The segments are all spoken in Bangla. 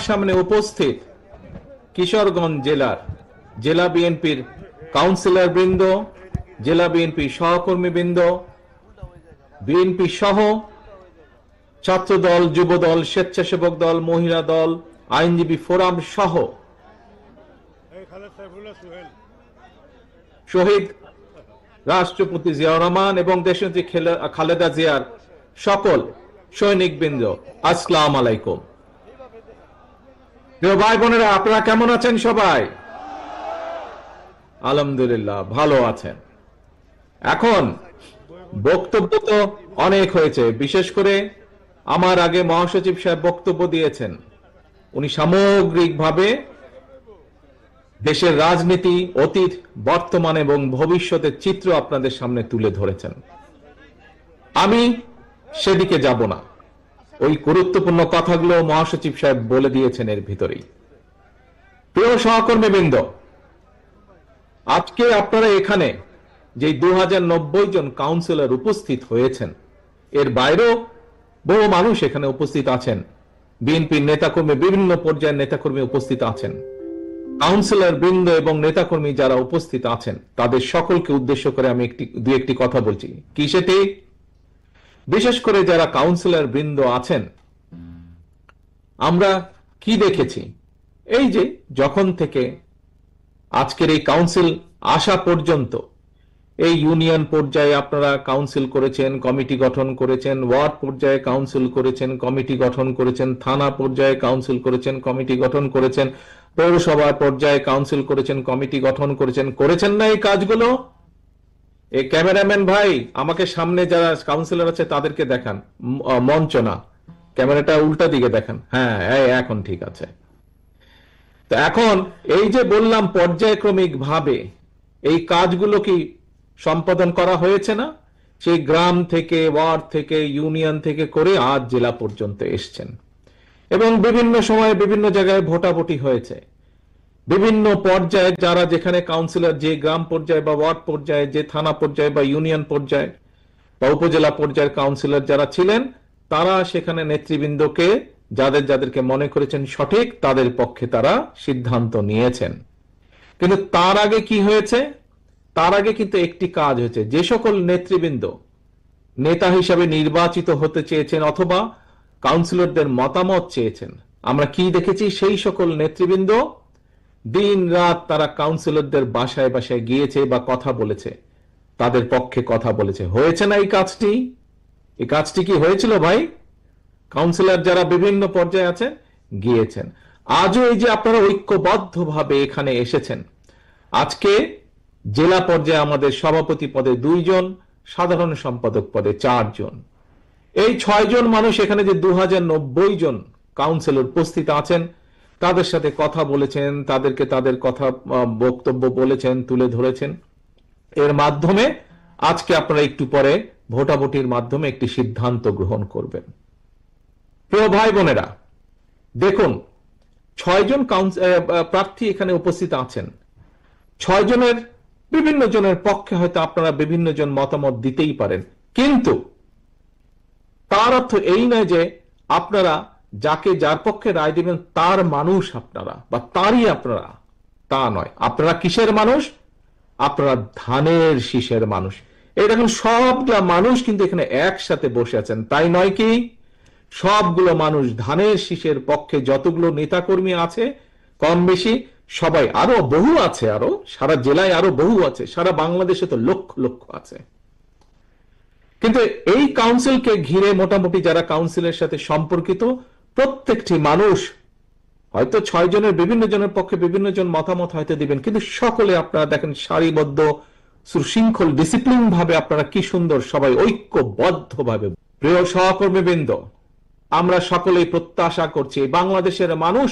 সামনে উপস্থিত কিশোরগঞ্জ জেলার জেলা বিএনপির কাউন্সিলর বৃন্দ, জেলা বিএনপি সহকর্মী বৃন্দ, বিএনপি সহ ছাত্র দল, যুব দল, স্বেচ্ছাসেবক দল, মহিলা দল, আইনজীবী ফোরাম সহ শহীদ রাষ্ট্রপতি জিয়াউর রহমান এবং দেশনেত্রী খালেদা জিয়ার সকল সৈনিক বৃন্দ, আসসালামু আলাইকুম। প্রিয় ভাই বোনেরা, আপনারা কেমন আছেন? সবাই আলহামদুলিল্লাহ ভালো আছেন। এখন বক্তব্য তো অনেক হয়েছে, বিশেষ করে আমার আগে মহাসচিব সাহেব বক্তব্য দিয়েছেন। উনি সামগ্রিকভাবে দেশের রাজনীতি, অতীত, বর্তমান এবং ভবিষ্যতের চিত্র আপনাদের সামনে তুলে ধরেছেন। আমি সেদিকে যাব না, ওই গুরুত্বপূর্ণ কথাগুলো মহাসচিব সাহেব বলে দিয়েছেন এর ভিতরেই। প্রিয় সহকর্মীবৃন্দ, আজকে আপনারা এখানে যে 2090 জন কাউন্সিলর উপস্থিত হয়েছেন, এর বাইরেও বহু মানুষ এখানে উপস্থিত আছেন। বিএনপির নেতাকর্মী, বিভিন্ন পর্যায়ের নেতাকর্মী উপস্থিত আছেন। কাউন্সিলর বৃন্দ এবং নেতাকর্মী যারা উপস্থিত আছেন, তাদের সকলকে উদ্দেশ্য করে আমি দুই একটি কথা বলছি। কি সেটি? বিশেষ করে যারা কাউন্সিলর বৃন্দ আছেন, আমরা কি দেখেছি? এই যে যখন থেকে আজকের এই কাউন্সিল আসা পর্যন্ত, এই ইউনিয়ন পর্যায়ে আপনারা কাউন্সিল করেছেন, কমিটি গঠন করেছেন, ওয়ার্ড পর্যায়ে কাউন্সিল করেছেন, কমিটি গঠন করেছেন, থানা পর্যায়ে কাউন্সিল করেছেন, কমিটি গঠন করেছেন, পৌরসভা পর্যায়ে কাউন্সিল করেছেন, কমিটি গঠন করেছেন। করেছেন না এই কাজগুলো? এই ক্যামেরাম্যান ভাই, আমাকে সামনে যারা কাউন্সিলর আছে তাদেরকে দেখান, মঞ্চ না, ক্যামেরাটা উল্টা দিকে দেখান। হ্যাঁ, এখন ঠিক আছে। তো এখন এই যে বললাম পর্যায়ক্রমিক ভাবে এই কাজগুলো কি সম্পাদন করা হয়েছে না? সেই গ্রাম থেকে, ওয়ার্ড থেকে, ইউনিয়ন থেকে করে আজ জেলা পর্যন্ত এসছেন এবং বিভিন্ন সময়ে বিভিন্ন জায়গায় ভোটাভুটি হয়েছে। বিভিন্ন পর্যায়ে যারা যেখানে কাউন্সিলর, যে গ্রাম পর্যায়ে বা ওয়ার্ড পর্যায়ে, যে থানা পর্যায়ে বা ইউনিয়ন পর্যায়ে বা উপজেলা পর্যায়ের কাউন্সিলর যারা ছিলেন, তারা সেখানে নেতৃবৃন্দকে যাদেরকে মনে করেছেন সঠিক, তাদের পক্ষে তারা সিদ্ধান্ত নিয়েছেন। কিন্তু তার আগে কি হয়েছে? তার আগে কিন্তু একটি কাজ হয়েছে। যে সকল নেতৃবৃন্দ নেতা হিসাবে নির্বাচিত হতে চেয়েছেন অথবা কাউন্সিলরদের মতামত চেয়েছেন, আমরা কি দেখেছি? সেই সকল নেতৃবৃন্দ দিন রাত তারা কাউন্সিলরদের বাসায় বাসায় গিয়েছে বা কথা বলেছে, তাদের পক্ষে কথা বলেছে। হয়েছে না এই কাজটি? এই কাজটি কি হয়েছিল ভাই? কাউন্সিলর যারা বিভিন্ন পর্যায়ে আছেন গিয়েছেন। আজও এই যে আপনারা ঐক্যবদ্ধভাবে এখানে এসেছেন, আজকে জেলা পর্যায়ে আমাদের সভাপতি পদে 2 জন, সাধারণ সম্পাদক পদে 4 জন, এই 6 জন মানুষ এখানে যে 2090 জন কাউন্সিলর উপস্থিত আছেন, তাদের সাথে কথা বলেছেন, তাদেরকে তাদের কথা, বক্তব্য বলেছেন, তুলে ধরেছেন। এর মাধ্যমে আজকে আপনারা একটু পরে ভোটাভুটির মাধ্যমে একটি সিদ্ধান্ত গ্রহণ করবেন। প্রিয় ভাই বোনেরা, দেখুন 6 জন প্রার্থী এখানে উপস্থিত আছেন। 6 জনের বিভিন্ন জনের পক্ষে হয়তো আপনারা বিভিন্ন জন মতামত দিতেই পারেন, কিন্তু তার অর্থ এই নয় যে আপনারা যাকে যার পক্ষে রায় দিবেন তার মানুষ আপনারা বা তারই আপনারা, তা নয়। আপনারা কিসের মানুষ? আপনারা ধানের শীষের মানুষ। এই দেখুন, সবগুলা মানুষ কিন্তু এখানে একসাথে বসে আছেন, তাই নয় কি? সবগুলো মানুষ ধানের শীষের পক্ষে, যতগুলো নেতাকর্মী আছে কম বেশি সবাই, আরো বহু আছে, আরো সারা জেলায় আরো বহু আছে, সারা বাংলাদেশে তো লক্ষ লক্ষ আছে। কিন্তু এই কাউন্সিলকে ঘিরে মোটামুটি যারা কাউন্সিলের সাথে সম্পর্কিত প্রত্যেকটি মানুষ, হয়তো 6 জনের বিভিন্ন জনের পক্ষে বিভিন্ন জন মতামত হয়তো দিবেন, কিন্তু সকলে আপনারা দেখেন সারিবদ্ধ, সুশৃঙ্খল, ডিসিপ্লিন ভাবে আপনারা কি সুন্দর সবাই ঐক্যবদ্ধ ভাবে। প্রিয় সহকর্মীবৃন্দ, আমরা সকলেই প্রত্যাশা করছি, বাংলাদেশের মানুষ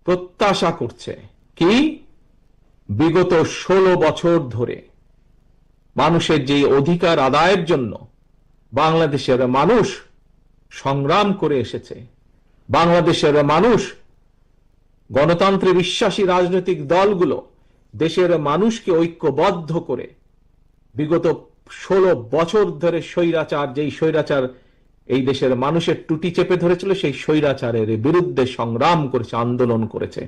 প্রত্যাশা করছে কি? বিগত 16 বছর ধরে মানুষের যে অধিকার আদায়ের জন্য বাংলাদেশের মানুষ সংগ্রাম করে এসেছে, বাংলাদেশের মানুষ, গণতন্ত্রে বিশ্বাসী রাজনৈতিক দলগুলো দেশের মানুষকে ঐক্যবদ্ধ করে বিগত 16 বছর ধরে স্বৈরাচার এই দেশের মানুষের টুটি চেপে ধরেছিল, সেই স্বৈরাচারের বিরুদ্ধে সংগ্রাম করেছে, আন্দোলন করেছে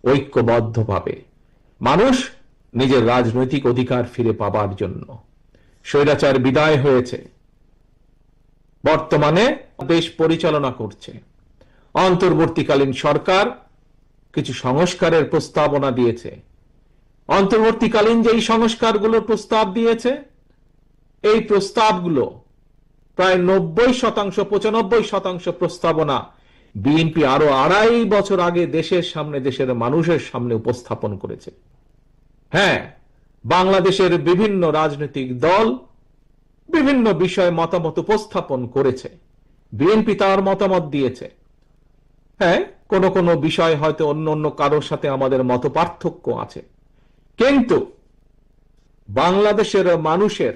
ঐক্যবদ্ধভাবে মানুষ নিজের রাজনৈতিক অধিকার ফিরে পাবার জন্য। স্বৈরাচার বিদায় হয়েছে, বর্তমানে দেশ পরিচালনা করছে অন্তর্বর্তীকালীন সরকার। কিছু সংস্কারের প্রস্তাবনা দিয়েছে। অন্তর্বর্তীকালীন যেই সংস্কারগুলোর প্রস্তাব দিয়েছে, এই প্রস্তাবগুলো প্রায় 90%, 95% প্রস্তাবনা বিএনপি আরো 2.5 বছর আগে দেশের সামনে, দেশের মানুষের সামনে উপস্থাপন করেছে। হ্যাঁ, বাংলাদেশের বিভিন্ন রাজনৈতিক দল বিভিন্ন বিষয়ে মতামত উপস্থাপন করেছে, বিএনপি তার মতামত দিয়েছে। হ্যাঁ, কোন কোন বিষয় হয়তো অন্য অন্য কারোর সাথে আমাদের মত পার্থক্য আছে, কিন্তু বাংলাদেশের মানুষের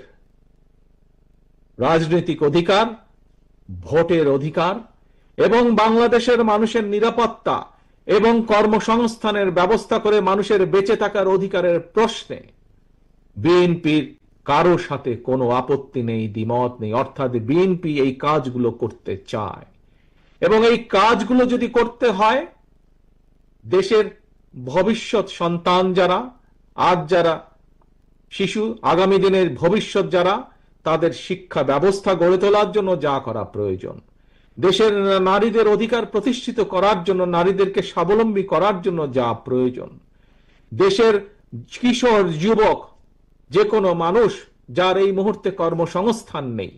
রাজনৈতিক অধিকার, ভোটের অধিকার এবং বাংলাদেশের মানুষের নিরাপত্তা এবং কর্মসংস্থানের ব্যবস্থা করে মানুষের বেঁচে থাকার অধিকারের প্রশ্নে বিএনপির কারোর সাথে কোনো আপত্তি নেই, দ্বিমত নেই। অর্থাৎ বিএনপি এই কাজগুলো করতে চায়, এবং এই কাজগুলো যদি করতে হয়, দেশের ভবিষ্যৎ সন্তান যারা, আজ যারা শিশু, আগামী দিনের ভবিষ্যৎ যারা, তাদের শিক্ষা ব্যবস্থা গড়ে তোলার জন্য যা করা প্রয়োজন, দেশের নারীদের অধিকার প্রতিষ্ঠিত করার জন্য, নারীদেরকে স্বাবলম্বী করার জন্য যা প্রয়োজন, দেশের কিশোর যুবক, যে কোনো মানুষ যার এই মুহূর্তে কর্মসংস্থান নেই,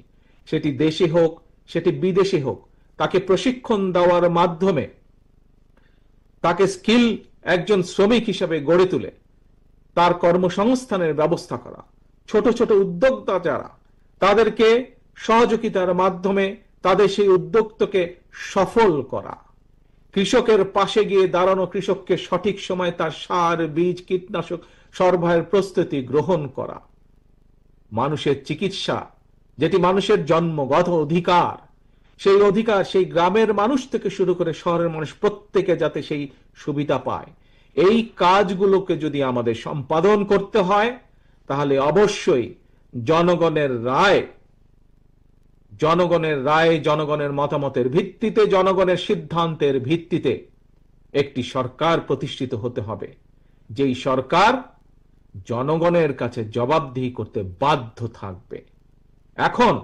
সেটি দেশে হোক সেটি বিদেশে হোক, তাকে প্রশিক্ষণ দেওয়ার মাধ্যমে তাকে স্কিল একজন শ্রমিক হিসেবে গড়ে তুলে তার কর্মসংস্থানের ব্যবস্থা করা, ছোট ছোট উদ্যোক্তা যারা, তাদেরকে সহযোগিতার মাধ্যমে তাদের সেই উদ্যোক্তাকে সফল করা, কৃষকের পাশে গিয়ে দাঁড়ানো, কৃষককে সঠিক সময় তার সার, বীজ, কীটনাশক সরবরাহের প্রস্তুতি গ্রহণ করা, মানুষের চিকিৎসা যেটি মানুষের জন্মগত অধিকার, সেই অধিকার সেই গ্রামের মানুষ থেকে শুরু করে শহরের মানুষ প্রত্যেকে যাতে সেই সুবিধা পায়, এই কাজগুলোকে যদি আমাদের সম্পাদন করতে হয়, তাহলে অবশ্যই জনগণের রায়, জনগণের মতামতের ভিত্তিতে, জনগণের সিদ্ধান্তের ভিত্তিতে একটি সরকার প্রতিষ্ঠিত হতে হবে, যেই সরকার জনগণের কাছে জবাবদিহি করতে বাধ্য থাকবে। এখন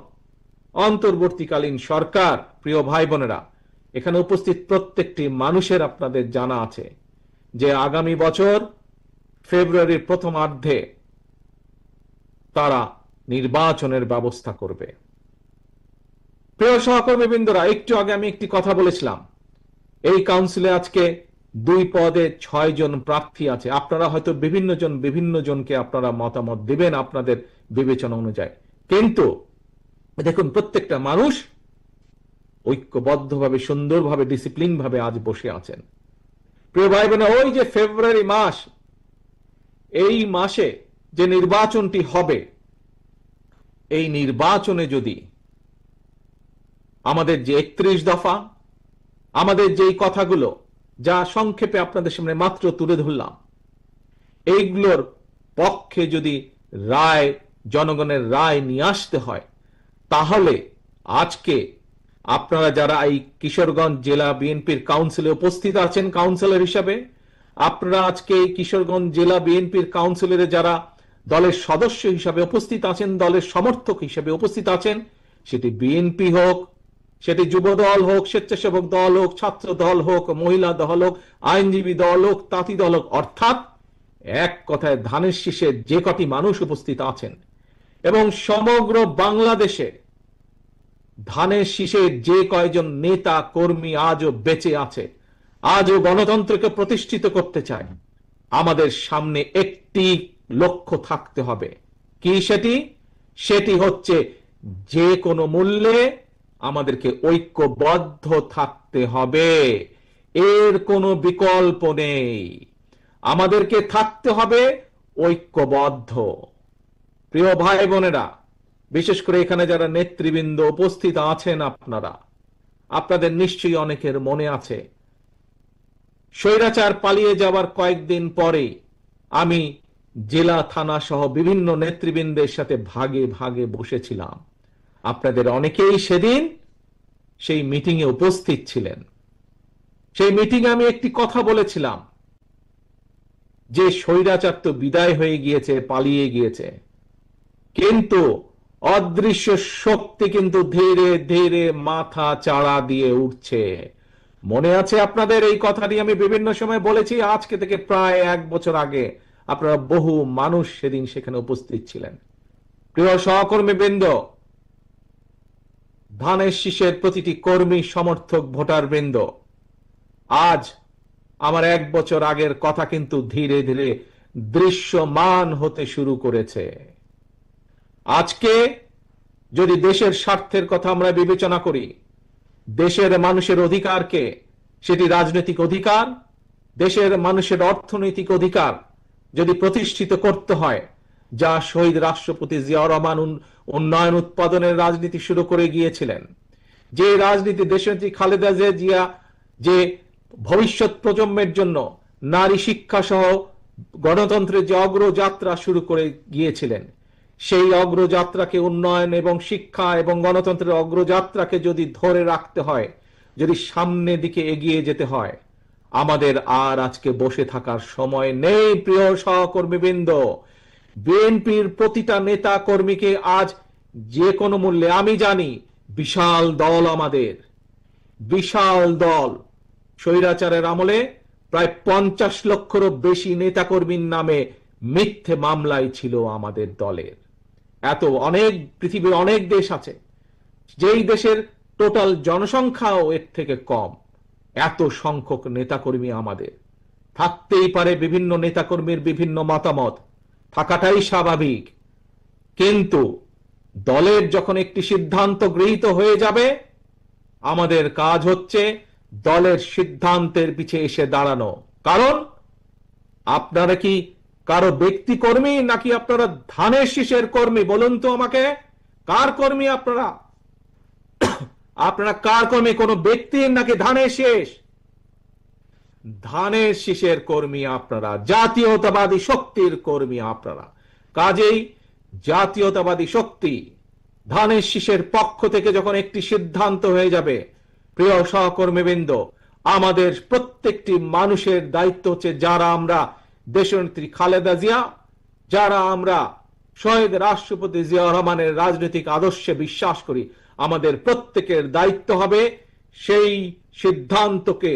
অন্তর্বর্তীকালীন সরকার, প্রিয় ভাই বোনেরা, এখানে উপস্থিত প্রত্যেকটি মানুষের আপনাদের জানা আছে যে আগামী বছর ফেব্রুয়ারির প্রথমার্ধে তারা নির্বাচনের ব্যবস্থা করবে। প্রিয় সহকর্মীবৃন্দরা, একটু আগে আমি একটি কথা বলেছিলাম, এই কাউন্সিলে আজকে 2 পদে 6 জন প্রার্থী আছে। আপনারা হয়তো বিভিন্ন জনকে আপনারা মতামত দিবেন আপনাদের বিবেচনা অনুযায়ী, কিন্তু দেখুন প্রত্যেকটা মানুষ ঐক্যবদ্ধভাবে, সুন্দরভাবে, ডিসিপ্লিন ভাবে আজ বসে আছেন। প্রিয় ভাই বোনেরা, ওই যে ফেব্রুয়ারি মাস, এই মাসে যে নির্বাচনটি হবে, এই নির্বাচনে যদি আমাদের যে 31 দফা, আমাদের যেই কথাগুলো যা সংক্ষেপে আপনাদের সামনে মাত্র তুলে ধরলাম, এইগুলোর পক্ষে যদি রায়, জনগণের রায় নিয়ে আসতে হয়, তাহলে আজকে আপনারা যারা এই কিশোরগঞ্জ জেলা বিএনপির কাউন্সিলে উপস্থিত আছেন কাউন্সিলর হিসাবে, আপনারা আজকে এই কিশোরগঞ্জ জেলা বিএনপির কাউন্সিলরে যারা দলের সদস্য হিসাবে উপস্থিত আছেন, দলের সমর্থক হিসাবে উপস্থিত আছেন, সেটি বিএনপি হোক, সেটি যুব দল হোক, স্বেচ্ছাসেবক দল হোক, ছাত্র দল হোক, মহিলা দল হোক, আইনজীবী দল হোক, তাঁতি দল হোক, অর্থাৎ এক কথায় ধানের শীষে যে কটি মানুষ উপস্থিত আছেন এবং সমগ্র বাংলাদেশে ধানের শীষের যে কয়জন নেতা কর্মী আজও বেঁচে আছে, আজও গণতন্ত্রকে প্রতিষ্ঠিত করতে চায়, আমাদের সামনে একটি লক্ষ্য থাকতে হবে। কি সেটি? সেটি হচ্ছে যে কোনো মূল্যে আমাদেরকে ঐক্যবদ্ধ থাকতে হবে, এর কোনো বিকল্প নেই। আমাদেরকে থাকতে হবে ঐক্যবদ্ধ। প্রিয় ভাই বোনেরা, বিশেষ করে এখানে যারা নেতৃবৃন্দ উপস্থিত আছেন, আপনাদের নিশ্চয়ই অনেকের মনে আছে, স্বৈরাচার পালিয়ে যাওয়ার কয়েকদিন পরে আমি জেলা, থানা সহ বিভিন্ন নেতৃবৃন্দের সাথে ভাগে ভাগে বসেছিলাম। আপনাদের অনেকেই সেদিন সেই মিটিং এ উপস্থিত ছিলেন। সেই মিটিং এ আমি একটি কথা বলেছিলাম যে স্বৈরাচার তো বিদায় হয়ে গিয়েছে, পালিয়ে গিয়েছে, কিন্তু অদৃশ্য শক্তি কিন্তু ধীরে ধীরে মাথা চাড়া দিয়ে উঠছে। মনে আছে আপনাদের? এই কথাটি আমি বিভিন্ন সময় বলেছি, আজকে থেকে প্রায় 1 বছর আগে। আপনারা বহু মানুষ সেদিন সেখানে উপস্থিত ছিলেন। প্রিয় সহকর্মী বৃন্দ, ধানের শীষের প্রতিটি কর্মী, সমর্থক, ভোটার বৃন্দ, আজ আমার 1 বছর আগের কথা কিন্তু ধীরে ধীরে দৃশ্যমান হতে শুরু করেছে। আজকে যদি দেশের স্বার্থের কথা আমরা বিবেচনা করি, দেশের মানুষের অধিকারকে, সেটি রাজনৈতিক অধিকার, দেশের মানুষের অর্থনৈতিক অধিকার যদি প্রতিষ্ঠিত করতে হয়, যা শহীদ রাষ্ট্রপতি জিয়াউর রহমান উন্নয়ন উৎপাদনের রাজনীতি শুরু করে গিয়েছিলেন, যে রাজনীতি দেশনেত্রী খালেদা জিয়া যে ভবিষ্যৎ প্রজন্মের জন্য নারী শিক্ষা সহ গণতন্ত্রের যে অগ্রযাত্রা শুরু করে গিয়েছিলেন, সেই অগ্রযাত্রাকে, উন্নয়ন এবং শিক্ষা এবং গণতন্ত্রের অগ্রযাত্রাকে যদি ধরে রাখতে হয়, যদি সামনের দিকে এগিয়ে যেতে হয়, আমাদের আর আজকে বসে থাকার সময় নেই। প্রিয় সহকর্মীবৃন্দ, বিএনপির প্রতিটা নেতা কর্মীকে আজ যে কোনো মূল্যে, আমি জানি বিশাল দল, আমাদের বিশাল দল, স্বৈরাচারের আমলে প্রায় 50 লক্ষেরও বেশি নেতাকর্মীর নামে মিথ্যে মামলায় ছিল আমাদের দলের। এত অনেক, পৃথিবীর অনেক দেশ আছে যেই দেশের টোটাল জনসংখ্যাও এর থেকে কম, এত সংখ্যক নেতাকর্মী আমাদের। থাকতেই পারে বিভিন্ন নেতাকর্মীর বিভিন্ন মতামত, থাকাটাই স্বাভাবিক, কিন্তু দলের যখন একটি সিদ্ধান্ত গৃহীত হয়ে যাবে, আমাদের কাজ হচ্ছে দলের সিদ্ধান্তের পিছে এসে দাঁড়ানো। কারণ আপনারা কি কারো ব্যক্তি কর্মী, নাকি আপনারা ধানের শীষের কর্মী? বলুন তো আমাকে, কার কর্মী আপনারা? আপনারা কার কর্মী? কোন ব্যক্তির নাকি ধানের শীষ? ধানের শীষের কর্মী আপনারা, জাতীয়তাবাদী শক্তির কর্মী আপনারা। কাজেই জাতীয়তাবাদী শক্তি, ধানের শীষের পক্ষ থেকে যখন একটি সিদ্ধান্ত হয়ে যাবে, প্রিয় সহকর্মীবৃন্দ, আমাদের প্রত্যেকটি মানুষের দায়িত্ব হচ্ছে, যারা আমরা দেশনেত্রী খালেদা জিয়া, যারা আমরা শহীদ রাষ্ট্রপতি জিয়াউর রহমানের রাজনৈতিক আদর্শে বিশ্বাস করি, আমাদের প্রত্যেকের দায়িত্ব হবে সেই সিদ্ধান্তকে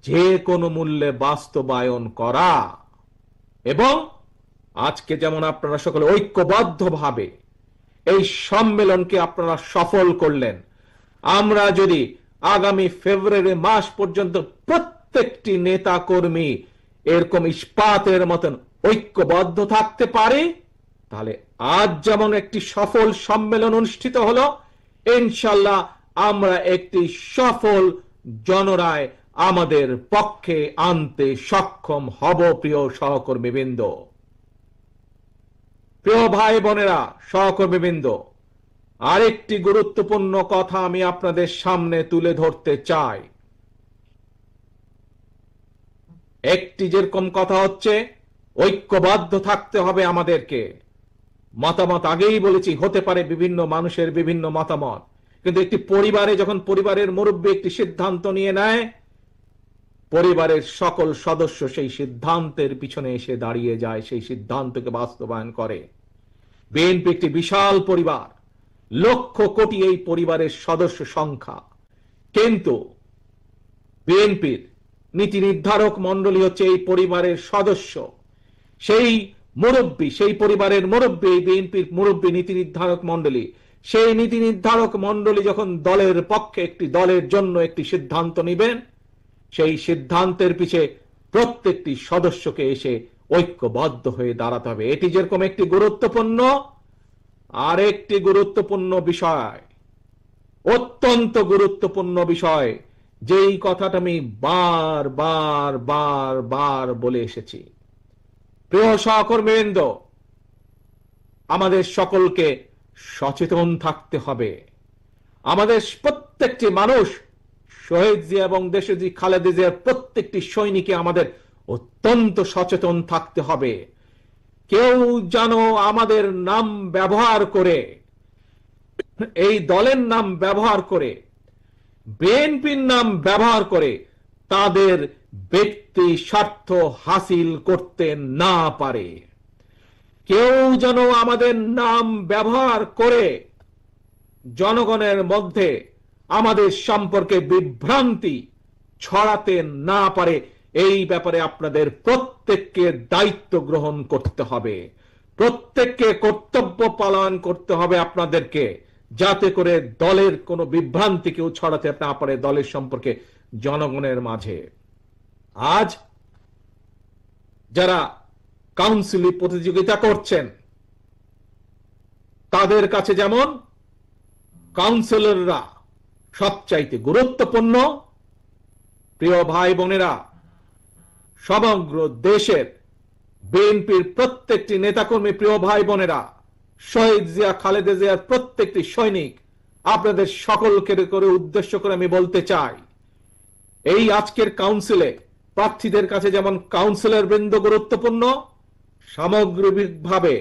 যে কোনো মূল্যে বাস্তবায়ন করা। এবং আজকে যেমন আপনারা সকলে ঐক্যবদ্ধভাবে এই সম্মেলনকে আপনারা সফল করলেন, আমরা যদি আগামী ফেব্রুয়ারি মাস পর্যন্ত প্রত্যেকটি নেতা কর্মী এরকম ইস্পাতের মতন ঐক্যবদ্ধ থাকতে পারে, তাহলে আজ যেমন একটি সফল সম্মেলন অনুষ্ঠিত হলো, ইনশাল্লাহ আমরা একটি সফল জনরায় আমাদের পক্ষে আনতে সক্ষম হব। প্রিয় সহকর্মীবৃন্দ, প্রিয় ভাই বোনেরা, সহকর্মীবৃন্দ, আরেকটি গুরুত্বপূর্ণ কথা আমি আপনাদের সামনে তুলে ধরতে চাই। একটি যেরকম কথা হচ্ছে ঐক্যবদ্ধ থাকতে হবে আমাদেরকে। মতামত আগেই বলেছি, হতে পারে বিভিন্ন মানুষের বিভিন্ন মতামত, কিন্তু একটি পরিবারে যখন পরিবারের মুরব্বী একটি সিদ্ধান্ত নিয়ে নেয়, পরিবারের সকল সদস্য সেই সিদ্ধান্তের পিছনে এসে দাঁড়িয়ে যায়, সেই সিদ্ধান্তকে বাস্তবায়ন করে। বিএনপি একটি বিশাল পরিবার, লক্ষ কোটি এই পরিবারের সদস্য সংখ্যা, কিন্তু বিএনপির নীতি নির্ধারক মন্ডলী হচ্ছে এই পরিবারের সদস্য, সেই মুরব্বী, সেই পরিবারের মুরব্বী, বিএনপির মুরব্বী নীতি নির্ধারক মন্ডলী। সেই নীতি নির্ধারক মন্ডলী যখন দলের পক্ষে, একটি দলের জন্য একটি সিদ্ধান্ত নেবেন, সেই সিদ্ধান্তের পিছে প্রত্যেকটি সদস্যকে এসে ঐক্যবদ্ধ হয়ে দাঁড়াতে হবে। এটি যেরকম একটি গুরুত্বপূর্ণ, আরেকটি গুরুত্বপূর্ণ বিষয়, অত্যন্ত গুরুত্বপূর্ণ বিষয়, যেই কথাটা আমি বার বার বার বার বলে এসেছি। প্রিয় সহকর্মীবৃন্দ, আমাদের সকলকে সচেতন থাকতে হবে। আমাদের প্রত্যেকটি মানুষ, শহীদ জিয়া এবং দেশনেত্রী খালেদা জিয়ার প্রত্যেকটি সৈনিকে আমাদের অত্যন্ত সচেতন থাকতে হবে। কেউ যেন আমাদের নাম ব্যবহার করে, এই দলের নাম ব্যবহার করে বিএনপির নাম ব্যবহার করে তাদের ব্যক্তি স্বার্থ হাসিল করতে না পারে। কেউ যেন আমাদের নাম ব্যবহার করে জনগণের মধ্যে আমাদের সম্পর্কে বিভ্রান্তি ছড়াতে না পারে, এই ব্যাপারে আপনাদের প্রত্যেককে দায়িত্ব গ্রহণ করতে হবে, প্রত্যেককে কর্তব্য পালন করতে হবে আপনাদেরকে, যাতে করে দলের কোনো বিভ্রান্তি কেউ ছড়াতে না পারে দলের সম্পর্কে জনগণের মাঝে। আজ যারা কাউন্সিলে প্রতিযোগিতা করছেন তাদের কাছে যেমন কাউন্সিলররা সবচাইতে গুরুত্বপূর্ণ, প্রিয় ভাই বোনেরা, সমগ্র দেশের বিএনপির প্রত্যেকটি নেতাকর্মী, প্রিয় ভাই বোনেরা, শহীদ জিয়া, খালেদা জিয়ার প্রত্যেকটি সৈনিক, আপনাদের সকলকে করে উদ্দেশ্য করে আমি বলতে চাই, এই আজকের কাউন্সিলে প্রার্থীদের কাছে যেমন কাউন্সিলর বৃন্দ গুরুত্বপূর্ণ, সামগ্রিকভাবে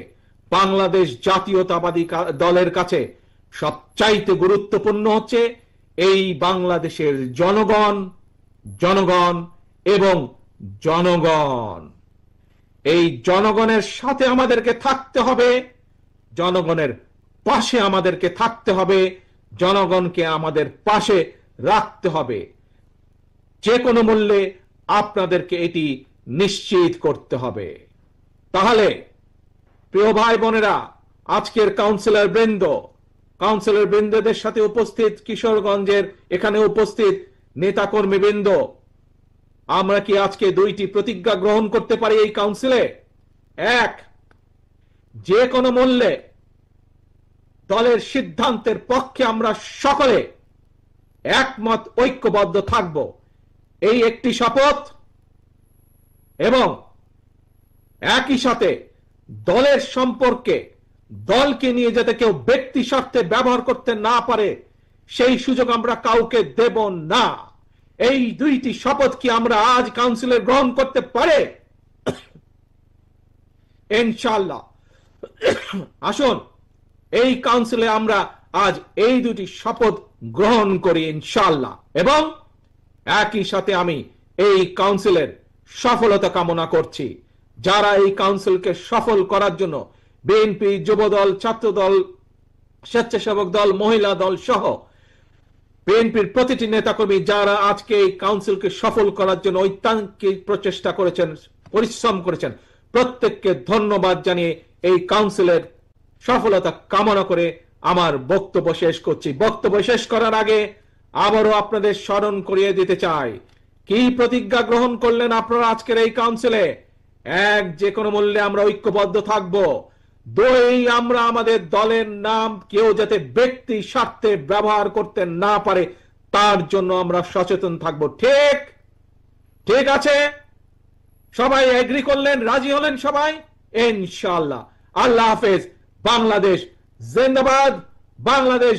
বাংলাদেশ জাতীয়তাবাদী দলের কাছে সবচাইতে গুরুত্বপূর্ণ হচ্ছে এই বাংলাদেশের জনগণ, জনগণ এবং জনগণ। এই জনগণের সাথে আমাদেরকে থাকতে হবে, জনগণের পাশে আমাদেরকে থাকতে হবে, জনগণকে আমাদের পাশে রাখতে হবে। যে কোনো মূল্যে আপনাদেরকে এটি নিশ্চিত করতে হবে। তাহলে প্রিয় ভাই বোনেরা, আজকের কাউন্সিলর বৃন্দদের সাথে উপস্থিত কিশোরগঞ্জের এখানে উপস্থিত নেতাকর্মী বৃন্দ, আমরা কি আজকে দুইটি প্রতিজ্ঞা গ্রহণ করতে পারি এই কাউন্সিলে? এক, যে কোনো মূল্যে দলের সিদ্ধান্তের পক্ষে আমরা সকলে একমত ঐক্যবদ্ধ থাকব, এই একটি শপথ। এবং একই সাথে দলের সম্পর্কে, দলকে নিয়ে যাতে কেউ ব্যক্তি স্বার্থে ব্যবহার করতে না পারে সেই সুযোগ আমরা কাউকে দেব না। এই দুইটি শপথ কি আমরা আজ কাউন্সিলে গ্রহণ করতে পারে? ইনশাআল্লাহ। আসুন এই কাউন্সিলে আমরা আজ এই দুটি শপথ গ্রহণ করি ইনশাআল্লাহ। এবং একই সাথে আমি এই কাউন্সিলের সফলতা কামনা করছি। যারা এই কাউন্সিলকে সফল করার জন্য বিএনপি, যুবদল, ছাত্রদল, স্বেচ্ছাসেবক দল, মহিলা দল সহ বিএনপির প্রতিটি নেতাকর্মী যারা আজকে এই কাউন্সিলকে সফল করার জন্য ঐকান্তিক প্রচেষ্টা করেছেন, পরিশ্রম করেছেন, প্রত্যেককে ধন্যবাদ জানিয়ে এই কাউন্সিলের সফলতা কামনা করে আমার বক্তব্য শেষ করছি। বক্তব্য শেষ করার আগে আবারও আপনাদের স্মরণ করিয়ে দিতে চাই, কি প্রতিজ্ঞা গ্রহণ করলেন আপনারা আজকের এই কাউন্সিলে? এক, যে কোনো মূল্যে আমরা ঐক্যবদ্ধ থাকব। দুই, আমরা আমাদের দলের নাম কেউ যাতে ব্যক্তি স্বার্থে ব্যবহার করতে না পারে তার জন্য আমরা সচেতন থাকব। ঠিক ঠিক আছে? সবাই এগ্রি করলেন, রাজি হলেন সবাই? ইনশাআল্লাহ। আল্লাহ হাফেজ। বাংলাদেশ জিন্দাবাদ। বাংলাদেশ